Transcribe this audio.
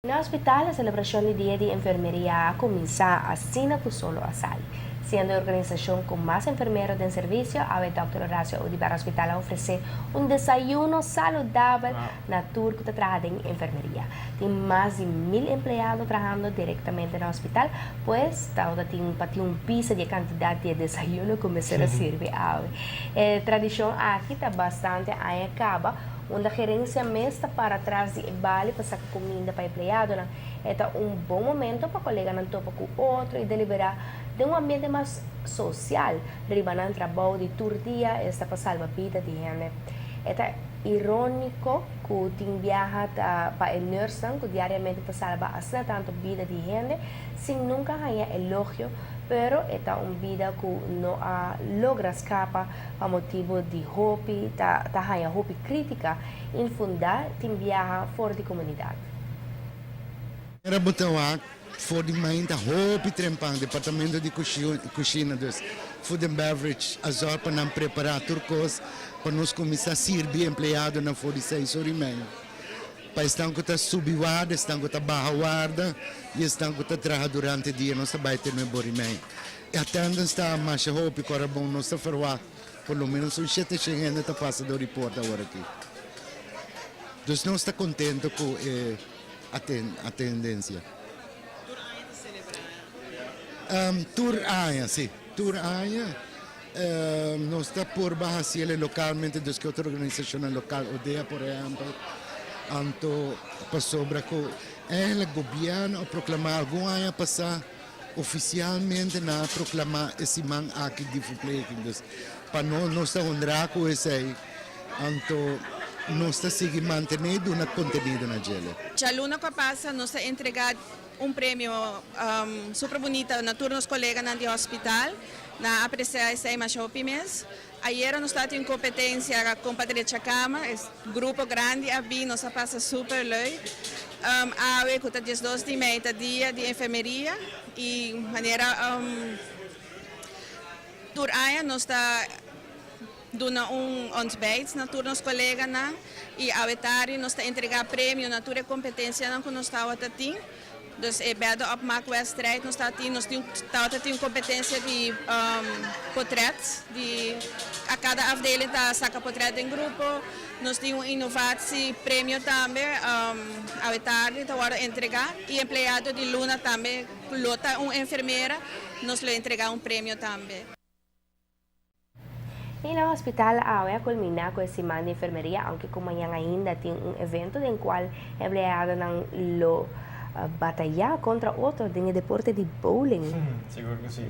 Na hospital, la celebración del Día de Enfermería comienza así con solo asal. Siendo la organización con más enfermeros en servicio, el Dr. Horacio Odivar Hospital ofrece un desayuno saludable na turco que trabaja en enfermería. Tiene más de 1,000 empleados trabajando directamente en el hospital, pues tiene un piso de cantidad de desayuno que me se sirve. Tradición aquí está bastante acaba, onde a gerência mesta para trás de vale para sacar comida para empregado, né? É um bom momento para colega não topa com o outro e deliberar de um ambiente mais social, ribanan trabalho de todo dia, está para salvar a vida de gente. É irônico que o time viaja para o nursing, que diariamente para salvar assim tanto vida de gente, sem nunca ganhar elogio, pero é uma vida que não logra escapar a motivo de hobby, ganhar hobby crítica, infundar, time viaja fora da comunidade. Era botão voor die maand hoop trempang departamento de cozinha dus food and beverage a zorpa não preparar turcos para nós começar a servir empregado na 46 horas e meia para estão que está subiwada estão que está barrawada e estão que está trabalhando durante o dia nós vai ter no bori meia e atendem está mais hope para bom nós está farwa pelo menos os 7 chegando está passando o report agora aqui dus nós está contente com a tendência. Tour Aya, sim. Tour Aya, nós está por baixo localmente dos que outra organização local, ODEA, por exemplo, anto passou para que o governo proclamar algum Aya passar oficialmente na proclamar esse man aqui de verpleging. Para nós está honrar com esse aí, anto nós está seguir mantendo na contenido na gela. A luna que passa, nós está entregado prêmio super bonito na turnos colegas no hospital, na apreciar esse mais mês. Ayer nós está em competência com Patrícia Cama, grupo grande, nós passa super leuk. Ave que está 12 de meia dia de enfermeria e maneira tur aia nós está dando ontbijt na turnos colega na e ao tarde nós está entregar prêmio na tua competência na que nós está até dus bij de opmaakwedstrijd nós temos competência de portret a cada afdeling está saca portret em grupo nós temos inovatie prêmio também ao tarde está entregar e empregado de luna também lota enfermeira nós lhe entregar prêmio também. En el hospital ahora culmina con el semana de enfermería, aunque como mañana ainda tiene un evento en el cual empleados lo batalla contra otros en el deporte de bowling. Seguro que sí.